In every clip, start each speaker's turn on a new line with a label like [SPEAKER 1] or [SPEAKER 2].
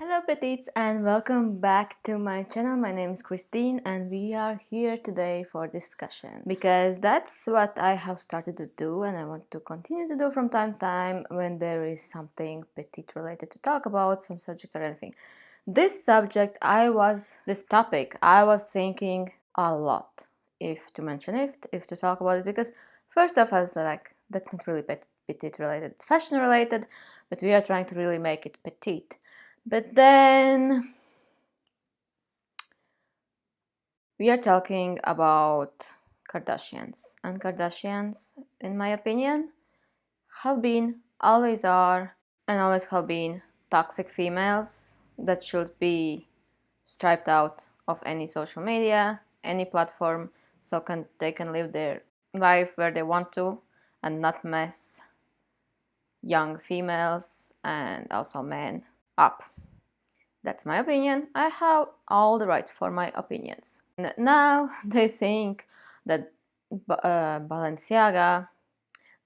[SPEAKER 1] Hello Petites and welcome back to my channel. My name is Christine and we are here today for discussion because that's what I have started to do and I want to continue to do from time to time when there is something petite related to talk about, some subjects or anything. This topic I was thinking a lot if to mention it, if to talk about it, because first off I was like, that's not really petite related, it's fashion related, but we are trying to really make it petite. But then we are talking about Kardashians, and Kardashians, in my opinion, have been, always are, and always have been toxic females that should be striped out of any social media, any platform, so they can live their life where they want to and not mess young females and also men up. That's my opinion. I have all the rights for my opinions. Now they think that Balenciaga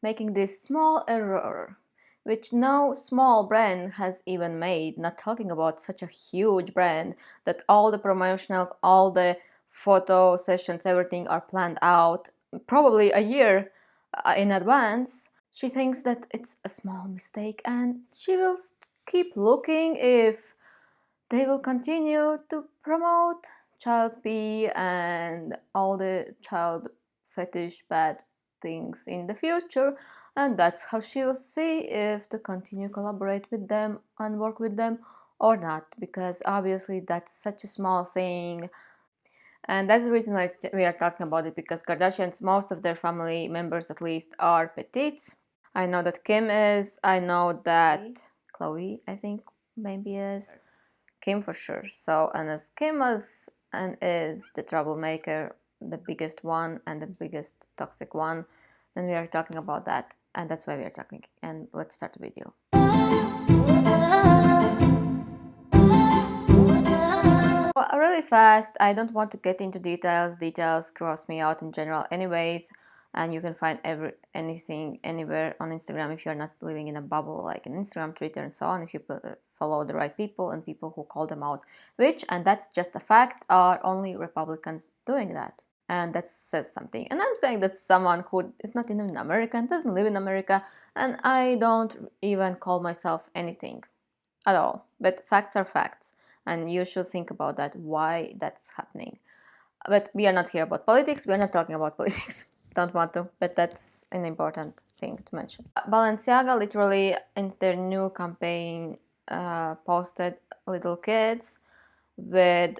[SPEAKER 1] making this small error, which no small brand has even made, not talking about such a huge brand that all the promotionals, all the photo sessions, everything are planned out probably a year in advance. She thinks that it's a small mistake and she will keep looking if they will continue to promote child pee and all the child fetish bad things in the future, and that's how she will see if to continue collaborate with them and work with them or not, because obviously that's such a small thing. And that's the reason why we are talking about it, because Kardashians, most of their family members at least, are petites. I know that Kim is, I know that Chloe, I think maybe is. Kim for sure. So, and as Kim is the troublemaker, the biggest one and the biggest toxic one, then we are talking about that, and that's why we are talking. And let's start the video. Well, really fast, I don't want to get into details cross me out in general anyways, and you can find anything anywhere on Instagram if you're not living in a bubble like in Instagram, Twitter and so on, if you follow the right people and people who call them out, which, and that's just a fact, are only Republicans doing that. And that says something. And I'm saying that someone who is not even American, doesn't live in America, and I don't even call myself anything at all. But facts are facts, and you should think about that, why that's happening. But we are not here about politics, we are not talking about politics. Don't want to, but that's an important thing to mention. Balenciaga literally in their new campaign posted little kids with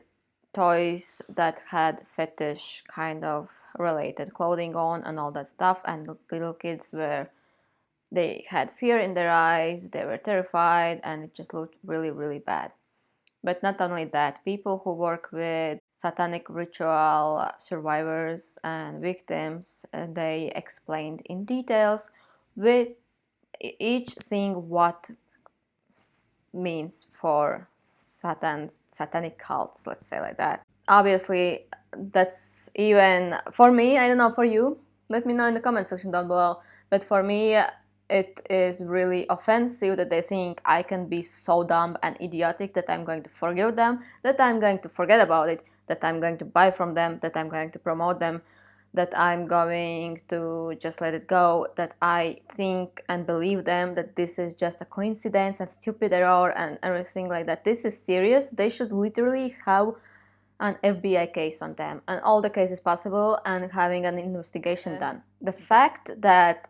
[SPEAKER 1] toys that had fetish kind of related clothing on and all that stuff, and the little kids they had fear in their eyes, they were terrified, and it just looked really, really bad. But not only that, people who work with satanic ritual survivors and victims, they explained in details with each thing what means for satanic cults, let's say like that. Obviously, that's even for me, I don't know for you, let me know in the comment section down below, but for me it is really offensive that they think I can be so dumb and idiotic that I'm going to forgive them, that I'm going to forget about it, that I'm going to buy from them, that I'm going to promote them, that I'm going to just let it go, that I think and believe them, that this is just a coincidence and stupid error and everything like that. This is serious. They should literally have an FBI case on them and all the cases possible and having an investigation done. The fact that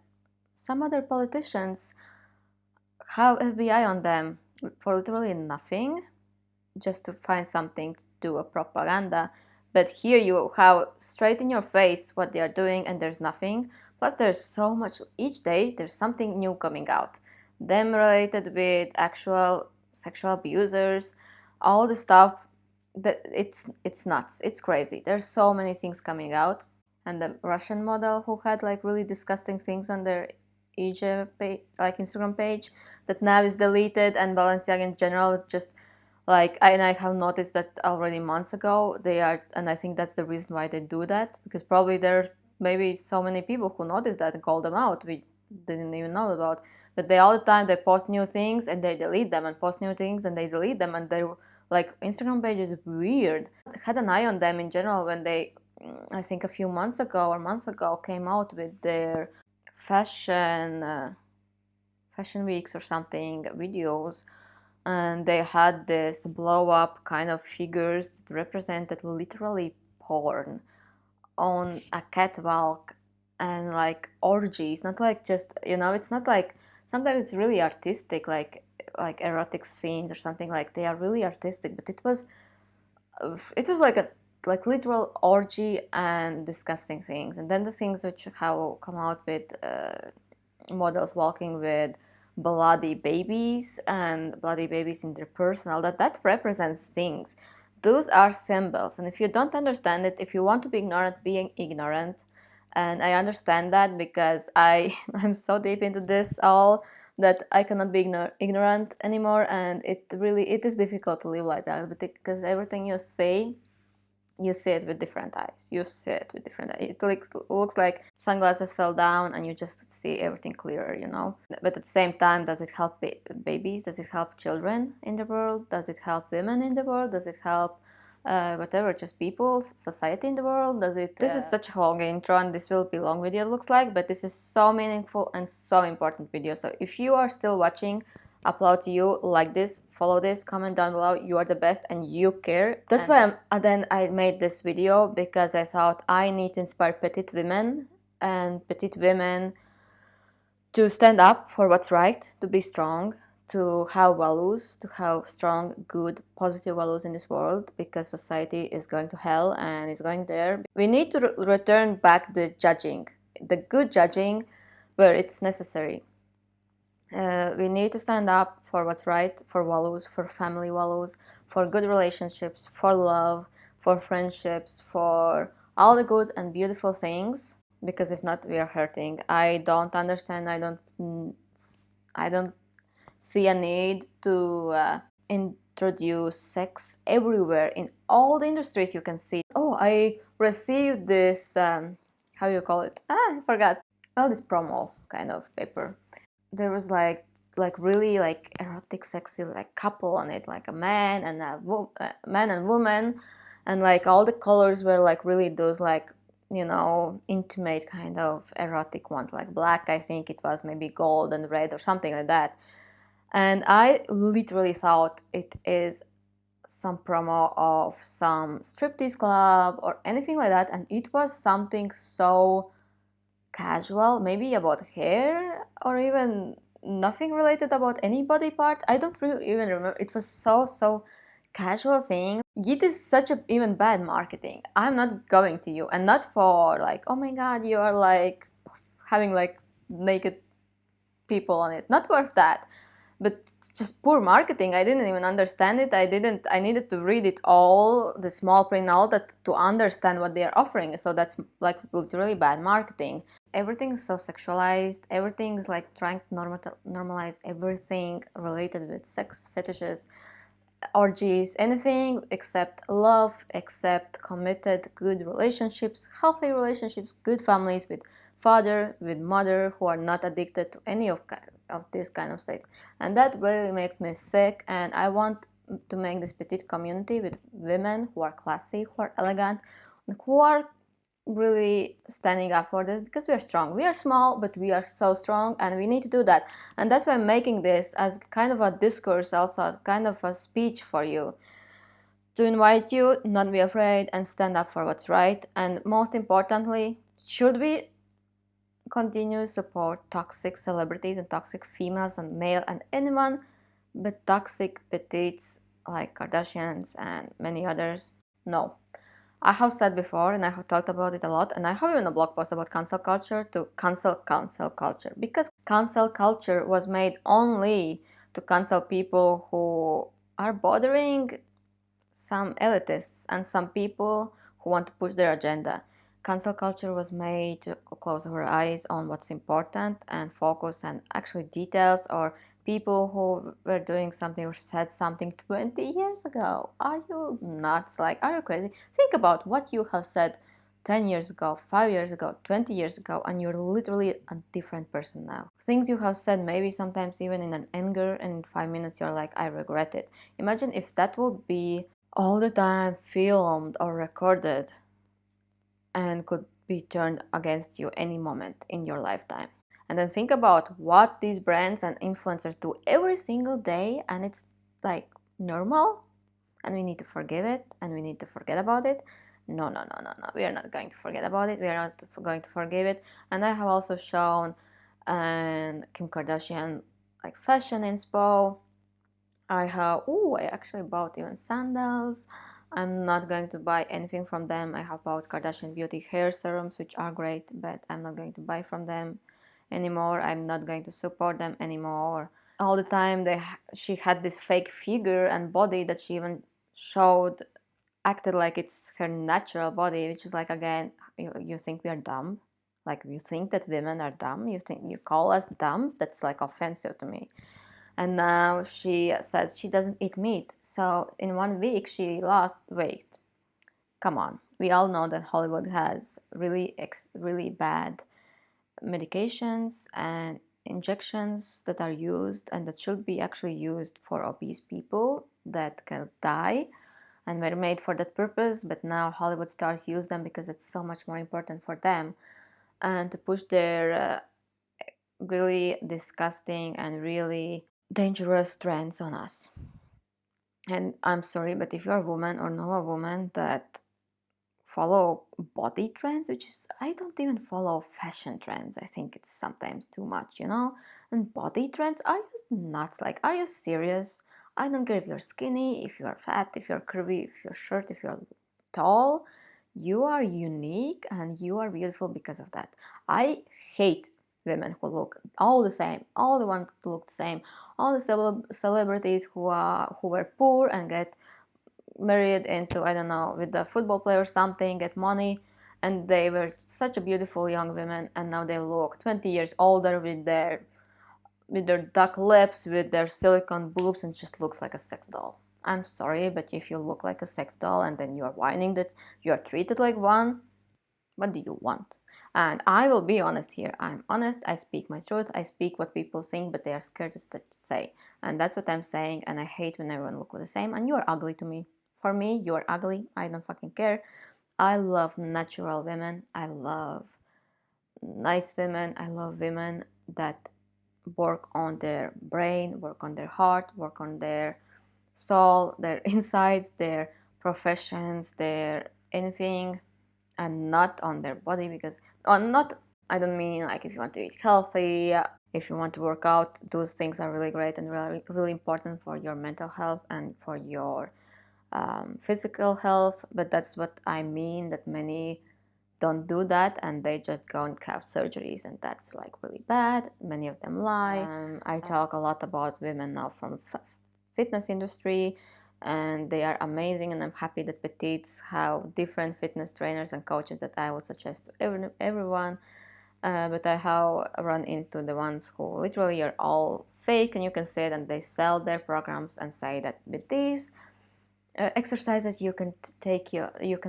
[SPEAKER 1] some other politicians have FBI on them for literally nothing, just to find something to do a propaganda, but here you have straight in your face what they are doing and there's nothing. Plus there's so much, each day there's something new coming out, them related with actual sexual abusers, all the stuff that it's nuts, it's crazy. There's so many things coming out. And the Russian model who had like really disgusting things on their Egypt like Instagram page that now is deleted, and Balenciaga in general just like, and I have noticed that already months ago they are, and I think that's the reason why they do that, because probably there's maybe so many people who noticed that and call them out. didn't even know about. But they all the time, they post new things and they delete them, and post new things and they delete them, and they're like, Instagram page is weird. I had an eye on them in general when they, I think a few months ago or month ago, came out with their fashion weeks or something videos, and they had this blow up kind of figures that represented literally porn on a catwalk, and like orgies, not like just, it's not like, sometimes it's really artistic, like erotic scenes or something, like they are really artistic, but it was like literal orgy and disgusting things. And then the things which have come out with models walking with bloody babies and bloody babies in their personal, that represents things. Those are symbols, and if you don't understand it, if you want to be ignorant, being ignorant. And I understand that because I'm so deep into this all that I cannot be ignorant anymore, and it is difficult to live like that, because everything you say, you see it with different eyes. It looks like sunglasses fell down and you just see everything clearer. But at the same time, does it help babies? Does it help children in the world? Does it help women in the world? Does it help whatever, just people, society in the world? This is such a long intro, and this will be a long video, it looks like, but this is so meaningful and so important video. So if you are still watching, applaud to you. Like this, follow this, comment down below. You are the best and you care. That's why I made this video, because I thought I need to inspire petite women to stand up for what's right, to be strong, to have values, to have strong, good, positive values in this world, because society is going to hell and is going there. We need to return back the judging, the good judging, where it's necessary. We need to stand up for what's right, for values, for family values, for good relationships, for love, for friendships, for all the good and beautiful things, because if not, we are hurting. I don't understand, I don't see a need to introduce sex everywhere in all the industries. You can see, oh, I received this, how you call it? I forgot. Well, this promo kind of paper. There was like really like erotic, sexy like couple on it, like a man and man and woman, and like all the colors were like really those like, intimate kind of erotic ones, like black, I think it was, maybe gold and red or something like that. And I literally thought it is some promo of some striptease club or anything like that, and it was something so casual, maybe about hair, or even nothing related about any body part. I don't really even remember. It was so casual thing. It is such a even bad marketing. I'm not going to you, and not for like, oh my god, you are like having like naked people on it, not for that, but just poor marketing. I didn't even understand it. I needed to read it all, the small print, all that, to understand what they are offering. So that's like literally bad marketing. Everything's so sexualized, everything's like trying to normalize everything related with sex, fetishes, orgies, anything except love, except committed, good relationships, healthy relationships, good families with father, with mother, who are not addicted to any of this kind of things. And that really makes me sick, and I want to make this petite community with women who are classy, who are elegant, who are really standing up for this, because we are strong. We are small, but we are so strong, and we need to do that. And that's why I'm making this as kind of a discourse, also as kind of a speech for you, to invite you not be afraid and stand up for what's right. And most importantly, should we continue to support toxic celebrities and toxic females and male and anyone but toxic petites like Kardashians and many others? No. I have said before, and I have talked about it a lot, and I have even a blog post about cancel culture, to cancel culture, because cancel culture was made only to cancel people who are bothering some elitists and some people who want to push their agenda. Cancel culture was made to close our eyes on what's important and focus on actually details, or people who were doing something or said something 20 years ago. Are you nuts? Like, are you crazy? Think about what you have said 10 years ago, 5 years ago, 20 years ago, and you're literally a different person now. Things you have said, maybe sometimes even in an anger, and in 5 minutes you're like, I regret it. Imagine if that would be all the time filmed or recorded and could be turned against you any moment in your lifetime. And then think about what these brands and influencers do every single day, and it's like normal, and we need to forgive it, and we need to forget about it. No, no, no, no, no. We are not going to forget about it. We are not going to forgive it. And I have also shown Kim Kardashian like fashion inspo. I actually bought even sandals. I'm not going to buy anything from them. I have bought Kardashian Beauty hair serums, which are great, but I'm not going to buy from them anymore. I'm not going to support them anymore. All the time she had this fake figure and body that she even showed, acted like it's her natural body, which is like, again, you think we are dumb? Like, you think that women are dumb? You think you call us dumb? That's like offensive to me. And now she says she doesn't eat meat. So in 1 week she lost weight. Come on. We all know that Hollywood has really bad medications and injections that are used and that should be actually used for obese people that can die and were made for that purpose, but now Hollywood stars use them because it's so much more important for them and to push their really disgusting and really dangerous trends on us. And I'm sorry, but if you're a woman or know a woman that follow body trends, which is, I don't even follow fashion trends. I think it's sometimes too much, and body trends, are you nuts? Like, are you serious? I don't care if you're skinny, if you're fat, if you're curvy, if you're short, if you're tall. You are unique and you are beautiful because of that. I hate women who look all the same, all the ones who look the same, all the celebrities who were poor and get married into, I don't know, with a football player or something, get money, and they were such a beautiful young women, and now they look 20 years older with their duck lips, with their silicone boobs, and just looks like a sex doll. I'm sorry, but if you look like a sex doll and then you're whining that you're treated like one, what do you want? And I will be honest here. I'm honest. I speak my truth. I speak what people think, but they are scared to say. And that's what I'm saying. And I hate when everyone looks the same. And you are ugly to me. For me, you are ugly. I don't fucking care. I love natural women. I love nice women. I love women that work on their brain, work on their heart, work on their soul, their insides, their professions, their anything, and not on their body. Because not, I don't mean like if you want to eat healthy, if you want to work out, those things are really great and really, really important for your mental health and for your physical health. But that's what I mean, that many don't do that and they just go and have surgeries, and that's like really bad. Many of them lie. I talk a lot about women now from fitness industry, and they are amazing, and I'm happy that Petites have different fitness trainers and coaches that I would suggest to everyone. But I have run into the ones who literally are all fake, and you can say that they sell their programs and say that with these exercises you can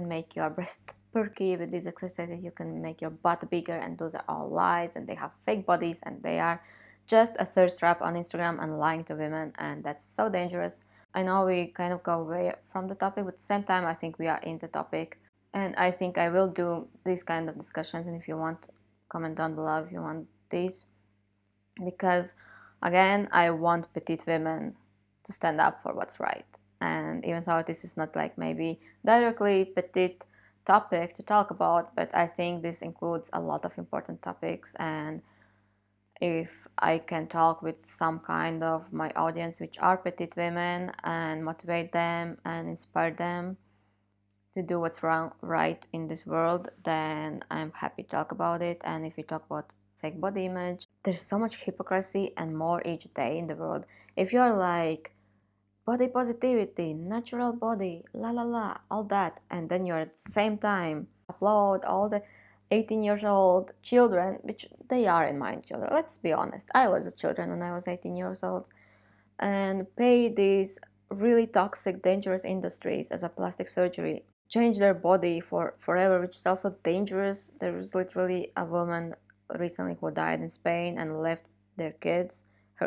[SPEAKER 1] make your breast perky, with these exercises you can make your butt bigger, and those are all lies, and they have fake bodies, and they are just a thirst trap on Instagram and lying to women, and that's so dangerous. I know we kind of go away from the topic, but at the same time I think we are in the topic, and I think I will do these kind of discussions. And if you want, comment down below if you want these, because again, I want petite women to stand up for what's right. And even though this is not like maybe directly petite topic to talk about, but I think this includes a lot of important topics, and if I can talk with some kind of my audience which are petite women and motivate them and inspire them to do what's right in this world, then I'm happy to talk about it. And if we talk about fake body image, there's so much hypocrisy and more each day in the world. If you're like body positivity, natural body, la la la, all that, and then you're at the same time upload all the 18 years old children, which they are in mind children, let's be honest, I was a children when I was 18 years old, and pay these really toxic, dangerous industries as a plastic surgery change their body for forever, which is also dangerous. There was literally a woman recently who died in Spain and left her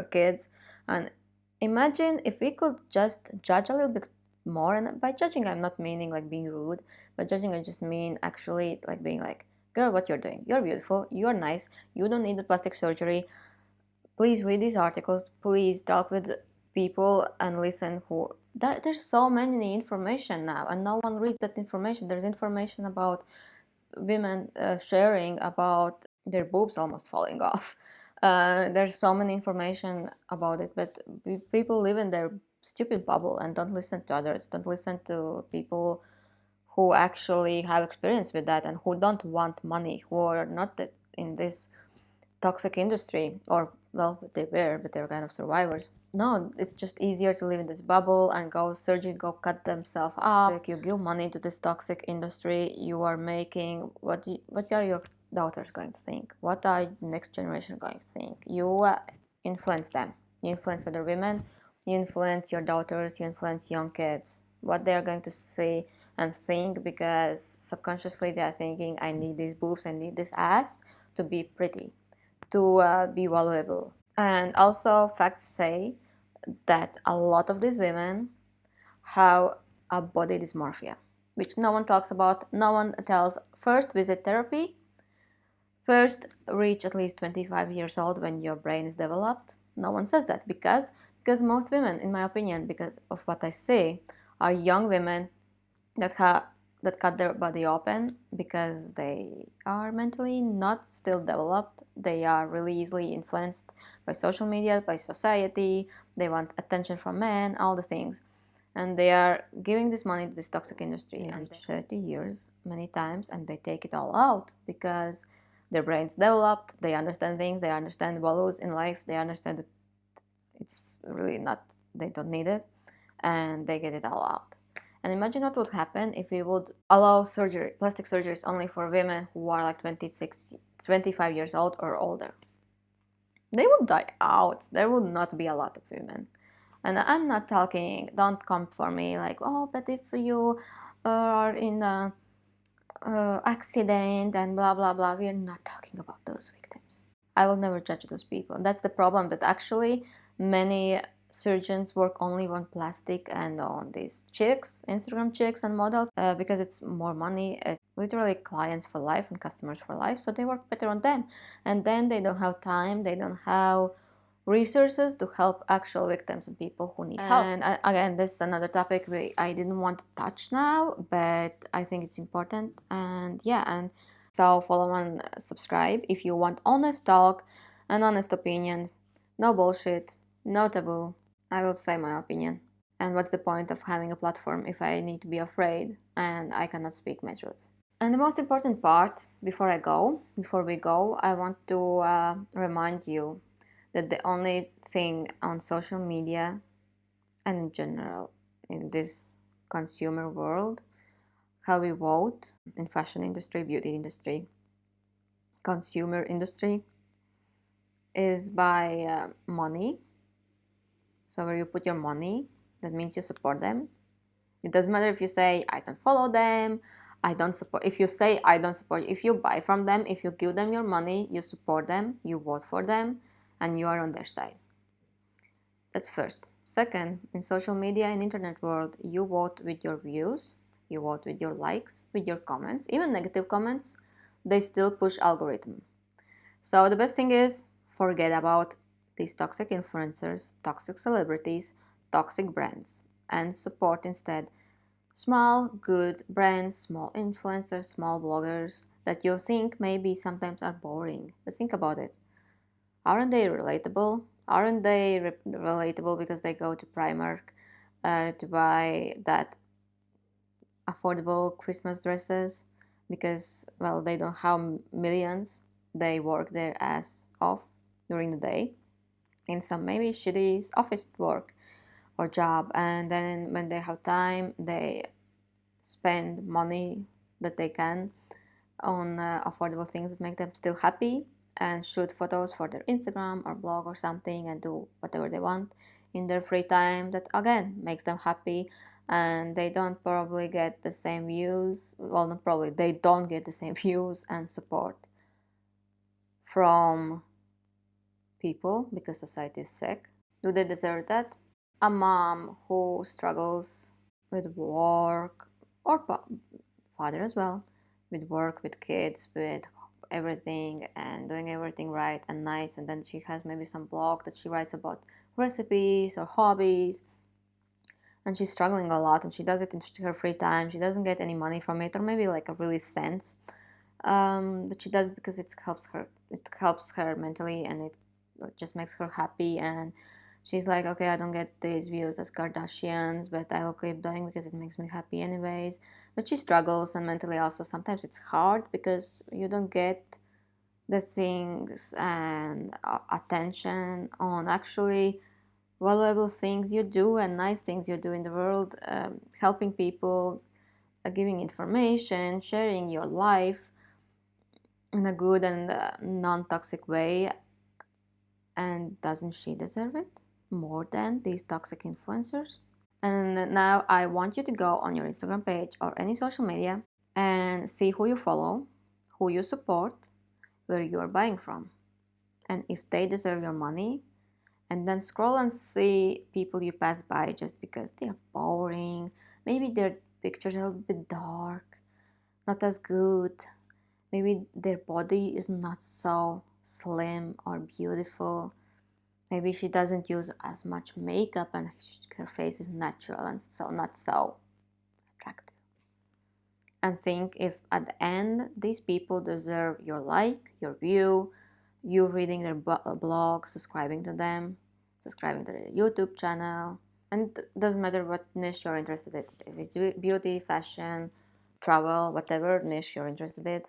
[SPEAKER 1] kids. And imagine if we could just judge a little bit more. And by judging, I'm not meaning like being rude, but judging, I just mean actually like being like, girl, what you're doing? You're beautiful. You're nice. You don't need the plastic surgery. Please read these articles. Please talk with people and listen who there's so many information now, and no one reads that information. There's information about women sharing about their boobs almost falling off. There's so many information about it, but people live in their stupid bubble and don't listen to others, don't listen to people who actually have experience with that and who don't want money, who are not in this toxic industry, or well, they were, but they're kind of survivors. No, it's just easier to live in this bubble and go surgery, go cut themselves up. You give money to this toxic industry, you are making what are your daughters going to think? What are next generation going to think? You influence them. You influence other women. You influence your daughters. You influence young kids. What they are going to say and think, because subconsciously they are thinking, I need these boobs, I need this ass to be pretty, to be valuable. And also, facts say that a lot of these women have a body dysmorphia, which no one talks about. No one tells, first visit therapy, first reach at least 25 years old when your brain is developed. No one says that because most women, in my opinion, because of what I see, are young women that cut their body open because they are mentally not still developed. They are really easily influenced by social media, by society. They want attention from men, all the things. And they are giving this money to this toxic industry, and 30 years many times, and they take it all out because their brains developed, they understand things, they understand values in life, they understand that it's really not, they don't need it, and they get it all out. And imagine what would happen if we would allow surgery, plastic surgeries only for women who are like 25 years old or older. They would die out. There would not be a lot of women. And I'm not talking, don't come for me like, oh, but if you are in a accident and blah, blah, blah. We're not talking about those victims. I will never judge those people. And that's the problem, that actually many surgeons work only on plastic and on these chicks, Instagram chicks and models, because it's more money. It's literally clients for life and customers for life, so they work better on them. And then they don't have time, they don't have resources to help actual victims and people who need help. And again, this is another topic I didn't want to touch now, but I think it's important. And yeah, and so follow and subscribe if you want honest talk, an honest opinion, no bullshit, no taboo. I will say my opinion. And what's the point of having a platform if I need to be afraid and I cannot speak my truth? And the most important part, before we go, I want to remind you that the only thing on social media and in general in this consumer world, how we vote in fashion industry, beauty industry, consumer industry, is by money. So where you put your money, that means you support them. It doesn't matter if you say, I don't follow them, I don't support. If you say, I don't support, if you buy from them, if you give them your money, you support them, you vote for them, and you are on their side. That's first. Second, in social media and internet world, you vote with your views, you vote with your likes, with your comments, even negative comments. They still push algorithm. So the best thing is, forget about these toxic influencers, toxic celebrities, toxic brands, and support instead small, good brands, small influencers, small bloggers that you think maybe sometimes are boring. But think about it. Aren't they relatable? Aren't they relatable because they go to Primark to buy that affordable Christmas dresses? Because, well, they don't have millions. They work their ass off during the day in some maybe shitty office work or job. And then when they have time, they spend money that they can on affordable things that make them still happy and shoot photos for their Instagram or blog or something and do whatever they want in their free time that again makes them happy, and they don't probably get the same views, well, not probably, they don't get the same views and support from people because society is sick. Do they deserve that? A mom who struggles with work, or father as well, with work, with kids, with everything, and doing everything right and nice, and then she has maybe some blog that she writes about recipes or hobbies, and she's struggling a lot, and she does it in her free time. She doesn't get any money from it, or maybe like a really cents, but she does it because it helps her mentally, and it just makes her happy. And she's like, okay, I don't get these views as Kardashians, but I will keep doing because it makes me happy anyways. But she struggles, and mentally also sometimes it's hard because you don't get the things and attention on actually valuable things you do and nice things you do in the world, helping people, giving information, sharing your life in a good and non-toxic way. And doesn't she deserve it more than these toxic influencers? And now I want you to go on your Instagram page or any social media and see who you follow, who you support, where you are buying from, and if they deserve your money. And then scroll and see people you pass by just because they're boring. Maybe their pictures are a little bit dark, not as good. Maybe their body is not so slim or beautiful. Maybe she doesn't use as much makeup and her face is natural and so not so attractive. And think if at the end these people deserve your like, your view, you reading their blog, subscribing to them, subscribing to their YouTube channel. And it doesn't matter what niche you're interested in. If it's beauty, fashion, travel, whatever niche you're interested in.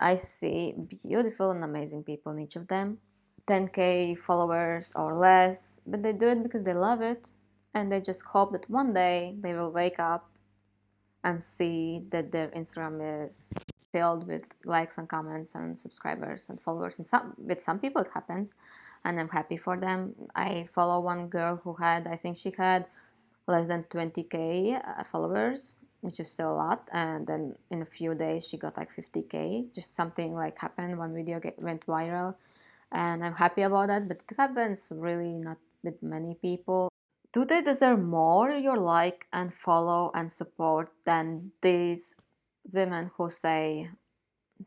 [SPEAKER 1] I see beautiful and amazing people in each of them. 10K followers or less, but they do it because they love it, and they just hope that one day they will wake up and see that their Instagram is filled with likes and comments and subscribers and followers. And with some people it happens, and I'm happy for them. I follow one girl who had, I think she had less than 20K followers, which is still a lot. And then in a few days she got like 50K. Just something like happened. One video went viral, and I'm happy about that. But it happens really not with many people. Do they deserve more your like and follow and support than these women who say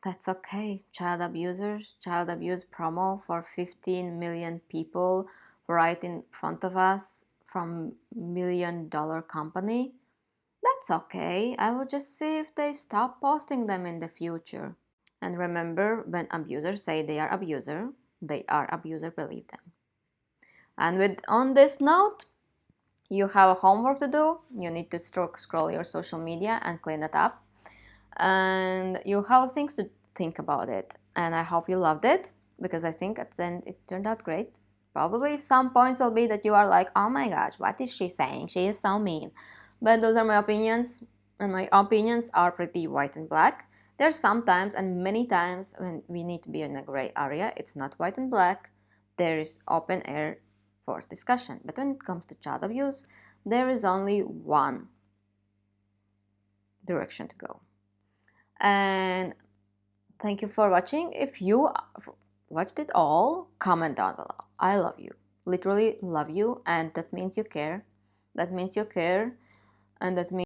[SPEAKER 1] that's okay, child abusers, child abuse promo for 15 million people right in front of us from $1 million company? That's okay. I will just see if they stop posting them in the future. And remember, when abusers say they are abuser, believe them. And on this note, you have a homework to do. You need to scroll your social media and clean it up. And you have things to think about it. And I hope you loved it, because I think at the end it turned out great. Probably some points will be that you are like, oh my gosh, what is she saying? She is so mean. But those are my opinions, and my opinions are pretty white and black. There's sometimes and many times when we need to be in a gray area. It's not white and black. There is open air for discussion. But when it comes to child abuse, there is only one direction to go. And thank you for watching. If you watched it all, comment down below. I love you. Literally love you, and that means you care. That means you care, and that means